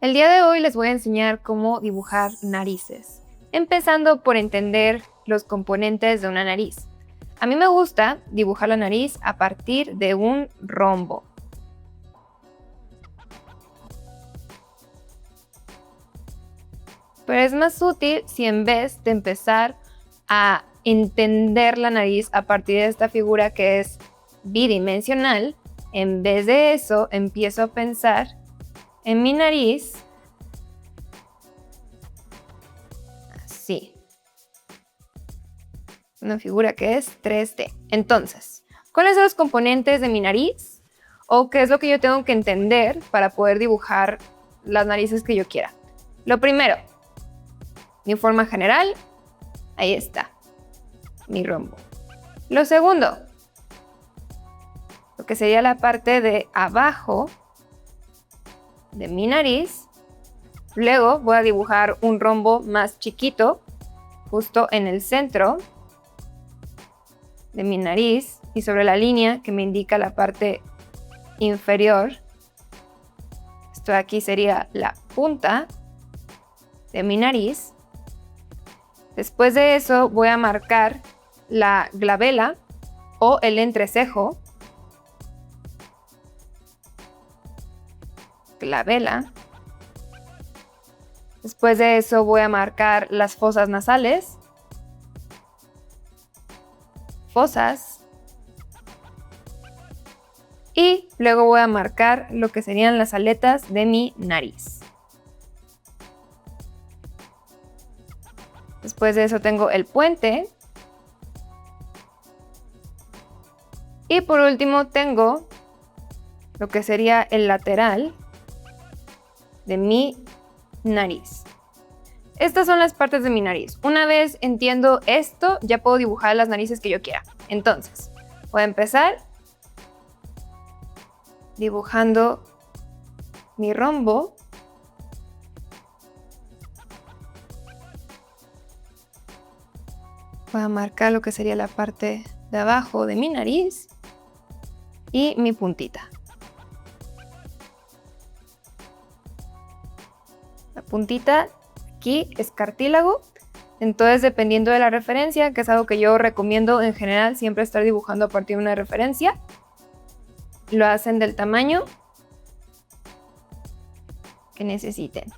El día de hoy les voy a enseñar cómo dibujar narices, empezando por entender los componentes de una nariz. A mí me gusta dibujar la nariz a partir de un rombo. Pero es más útil si en vez de empezar a entender la nariz a partir de esta figura que es bidimensional, en vez de eso empiezo a pensar en mi nariz así. Una figura que es 3D. Entonces, ¿cuáles son los componentes de mi nariz? ¿O qué es lo que yo tengo que entender para poder dibujar las narices que yo quiera? Lo primero, mi forma general, ahí está, mi rombo. Lo segundo, lo que sería la parte de abajo de mi nariz. Luego voy a dibujar un rombo más chiquito, justo en el centro de mi nariz y sobre la línea que me indica la parte inferior. Esto de aquí sería la punta de mi nariz. Después de eso voy a marcar la glabela o el entrecejo. Glabela. Después de eso voy a marcar las fosas nasales. Fosas. Y luego voy a marcar lo que serían las aletas de mi nariz. Después de eso tengo el puente. Y por último tengo lo que sería el lateral de mi nariz. Estas son las partes de mi nariz. Una vez entiendo esto, ya puedo dibujar las narices que yo quiera. Entonces, voy a empezar dibujando mi rombo. Voy a marcar lo que sería la parte de abajo de mi nariz y mi puntita. La puntita aquí es cartílago, entonces dependiendo de la referencia, que es algo que yo recomiendo en general siempre estar dibujando a partir de una referencia, lo hacen del tamaño que necesiten.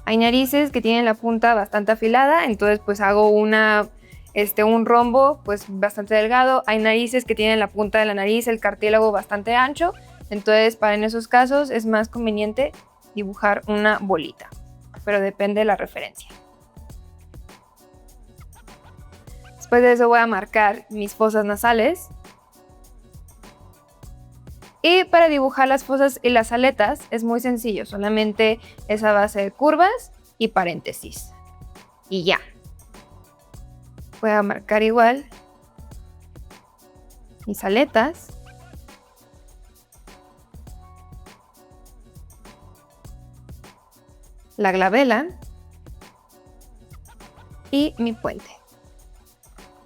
Hay narices que tienen la punta bastante afilada, entonces pues hago un rombo pues bastante delgado. Hay narices que tienen la punta de la nariz, el cartílago bastante ancho, entonces en esos casos es más conveniente dibujar una bolita, pero depende de la referencia. Después de eso voy a marcar mis fosas nasales. Y para dibujar las fosas y las aletas es muy sencillo, solamente es a base de curvas y paréntesis. Y ya. Voy a marcar igual mis aletas. La glabela y mi puente.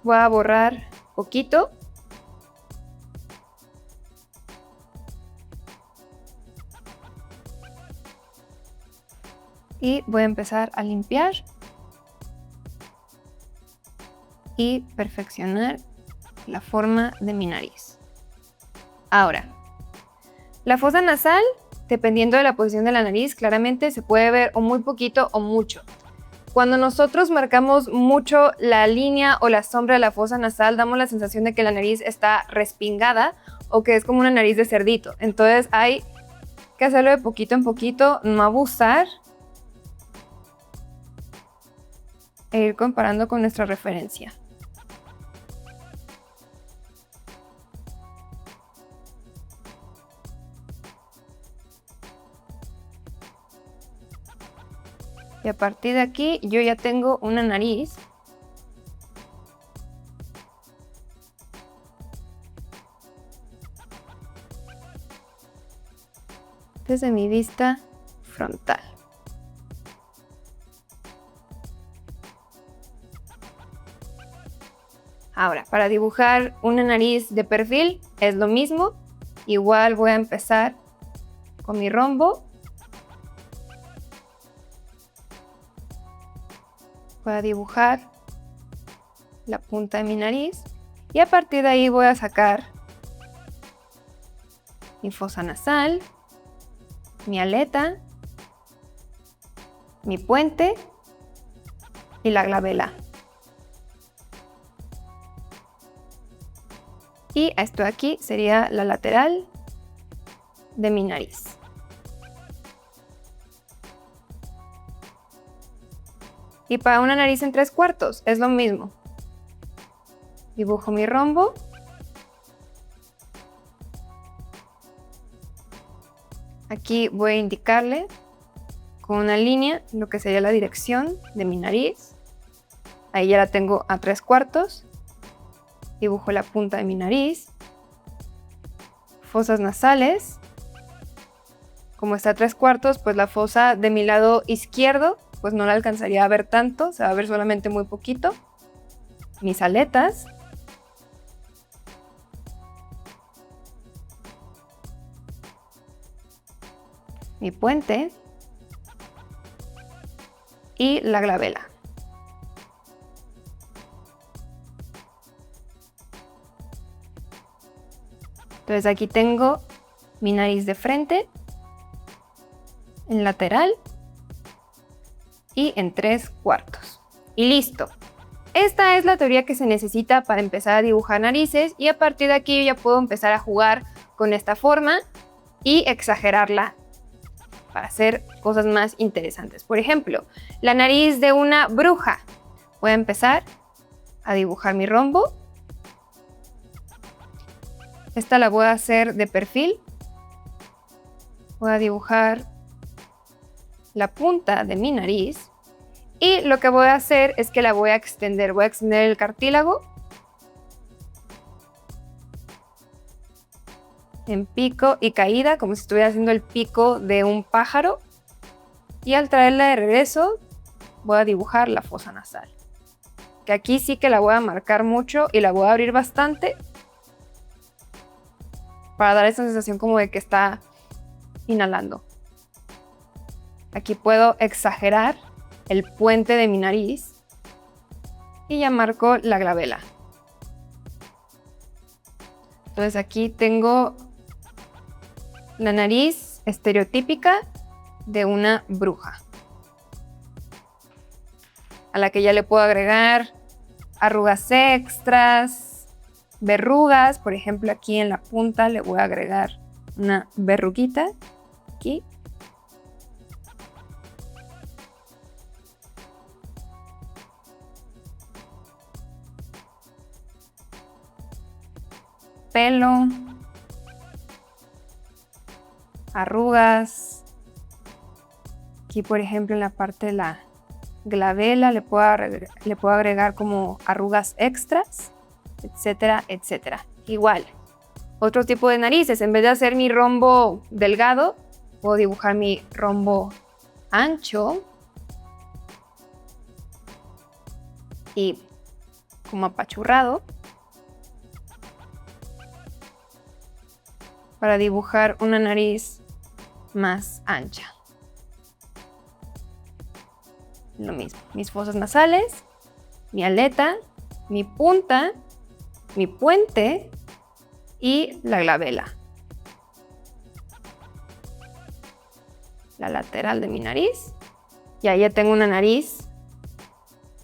Voy a borrar poquito. Y voy a empezar a limpiar y perfeccionar la forma de mi nariz. Ahora, la fosa nasal, dependiendo de la posición de la nariz, claramente se puede ver o muy poquito o mucho. Cuando nosotros marcamos mucho la línea o la sombra de la fosa nasal, damos la sensación de que la nariz está respingada o que es como una nariz de cerdito. Entonces hay que hacerlo de poquito en poquito, no abusar e ir comparando con nuestra referencia. Y a partir de aquí yo ya tengo una nariz desde mi vista frontal. Ahora, para dibujar una nariz de perfil es lo mismo. Igual voy a empezar con mi rombo Voy a dibujar la punta de mi nariz y a partir de ahí voy a sacar mi fosa nasal, mi aleta, mi puente y la glabela. Y esto de aquí sería la lateral de mi nariz. Y para una nariz en 3/4 es lo mismo. Dibujo mi rombo. Aquí voy a indicarle con una línea lo que sería la dirección de mi nariz. Ahí ya la tengo a 3/4. Dibujo la punta de mi nariz. Fosas nasales. Como está a 3/4, pues la fosa de mi lado izquierdo, pues no la alcanzaría a ver tanto, se va a ver solamente muy poquito. Mis aletas. Mi puente. Y la glabela. Entonces aquí tengo mi nariz de frente, en lateral y en 3/4. Y listo. Esta es la teoría que se necesita para empezar a dibujar narices y a partir de aquí yo ya puedo empezar a jugar con esta forma y exagerarla para hacer cosas más interesantes. Por ejemplo, la nariz de una bruja. Voy a empezar a dibujar mi rombo. Esta la voy a hacer de perfil. Voy a dibujar la punta de mi nariz. Y lo que voy a hacer es que la voy a extender. Voy a extender el cartílago en pico y caída, como si estuviera haciendo el pico de un pájaro. Y al traerla de regreso, voy a dibujar la fosa nasal. Que aquí sí que la voy a marcar mucho y la voy a abrir bastante para dar esa sensación como de que está inhalando. Aquí puedo exagerar el puente de mi nariz y ya marco la glabela. Entonces aquí tengo la nariz estereotípica de una bruja, a la que ya le puedo agregar arrugas extras, verrugas. Por ejemplo, aquí en la punta le voy a agregar una verruguita aquí. Pelo, arrugas. Aquí, por ejemplo, en la parte de la glabela le puedo agregar como arrugas extras, etcétera, etcétera. Igual, otro tipo de narices. En vez de hacer mi rombo delgado, puedo dibujar mi rombo ancho y como apachurrado para dibujar una nariz más ancha. Lo mismo, mis fosas nasales, mi aleta, mi punta, mi puente y la glabela. La lateral de mi nariz. Y ahí ya tengo una nariz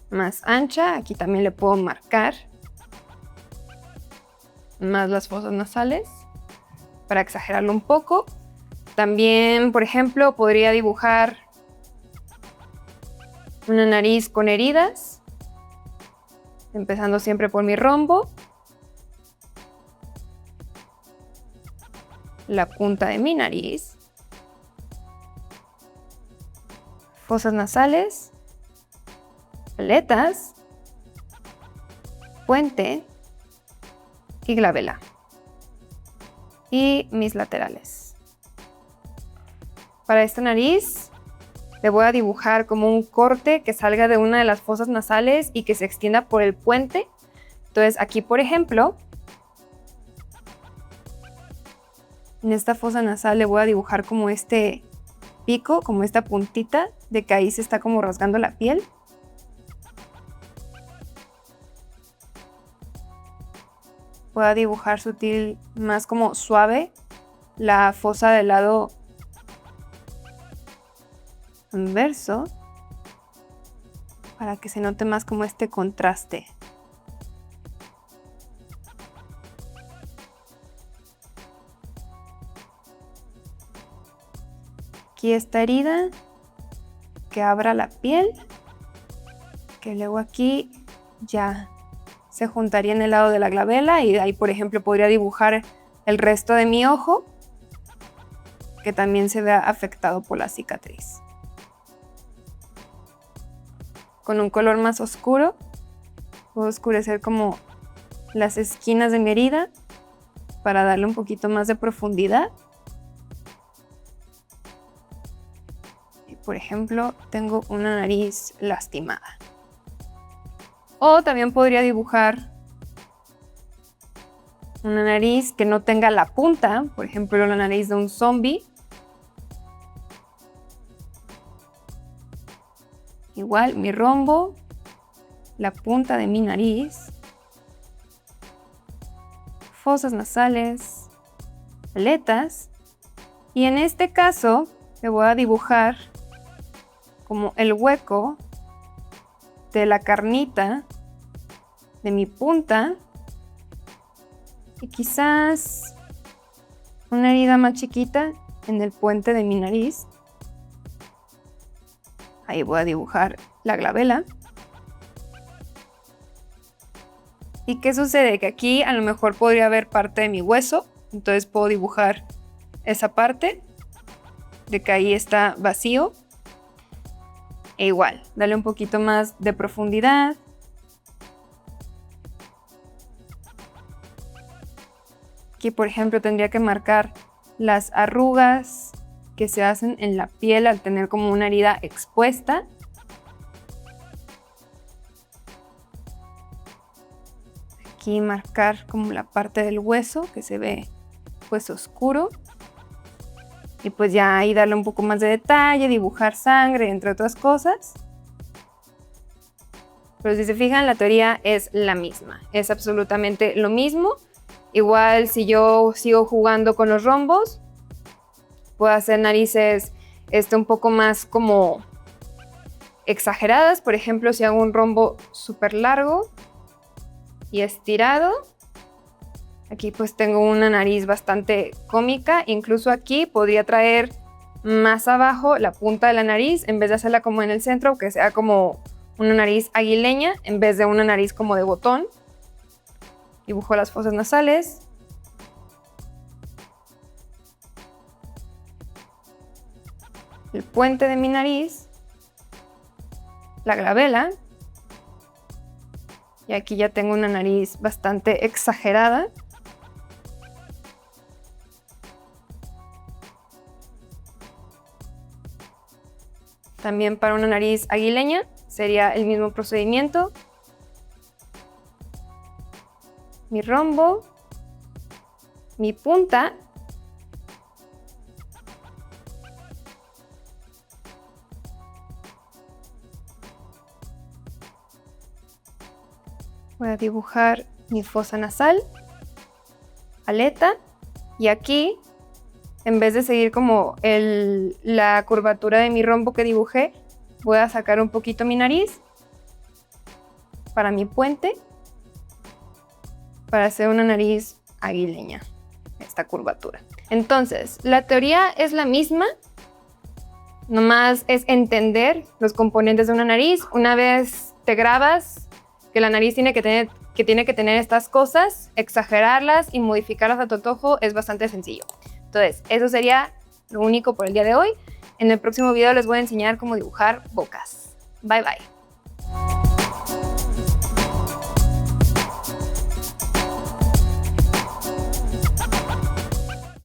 más ancha. Aquí también le puedo marcar más las fosas nasales para exagerarlo un poco. También, por ejemplo, podría dibujar una nariz con heridas, empezando siempre por mi rombo, la punta de mi nariz, fosas nasales, aletas, puente y glabela. Y mis laterales. Para esta nariz le voy a dibujar como un corte que salga de una de las fosas nasales y que se extienda por el puente. Entonces aquí, por ejemplo, en esta fosa nasal le voy a dibujar como este pico, como esta puntita de que ahí se está como rasgando la piel. pueda dibujar sutil, más como suave, la fosa del lado inverso, para que se note más como este contraste. Aquí esta herida que abra la piel, que luego aquí ya se juntaría en el lado de la glabela y ahí, por ejemplo, podría dibujar el resto de mi ojo, que también se vea afectado por la cicatriz. Con un color más oscuro puedo oscurecer como las esquinas de mi herida para darle un poquito más de profundidad. Y por ejemplo, tengo una nariz lastimada. O también podría dibujar una nariz que no tenga la punta, por ejemplo, la nariz de un zombie. Igual mi rombo, la punta de mi nariz, fosas nasales, aletas. Y en este caso le voy a dibujar como el hueco de la carnita de mi punta y quizás una herida más chiquita en el puente de mi nariz. Ahí voy a dibujar la glabela. ¿Y qué sucede? Que aquí a lo mejor podría haber parte de mi hueso, entonces puedo dibujar esa parte de que ahí está vacío. E igual, darle un poquito más de profundidad. Aquí, por ejemplo, tendría que marcar las arrugas que se hacen en la piel al tener como una herida expuesta. Aquí marcar como la parte del hueso que se ve pues oscuro. Y pues ya ahí darle un poco más de detalle, dibujar sangre, entre otras cosas. Pero si se fijan, la teoría es la misma. Es absolutamente lo mismo. Igual si yo sigo jugando con los rombos, puedo hacer narices un poco más como exageradas. Por ejemplo, si hago un rombo súper largo y estirado, aquí pues tengo una nariz bastante cómica. Incluso aquí podría traer más abajo la punta de la nariz en vez de hacerla como en el centro, que sea como una nariz aguileña en vez de una nariz como de botón. Dibujo las fosas nasales. El puente de mi nariz. La glabela. Y aquí ya tengo una nariz bastante exagerada. También para una nariz aguileña sería el mismo procedimiento. Mi rombo, mi punta, voy a dibujar mi fosa nasal, aleta, y aquí, en vez de seguir como la curvatura de mi rombo que dibujé, voy a sacar un poquito mi nariz para mi puente, para hacer una nariz aguileña, esta curvatura. Entonces, la teoría es la misma, nomás es entender los componentes de una nariz. Una vez te grabas que la nariz tiene que tener estas cosas, exagerarlas y modificarlas a tu antojo es bastante sencillo. Entonces, eso sería lo único por el día de hoy. En el próximo video les voy a enseñar cómo dibujar bocas. Bye bye.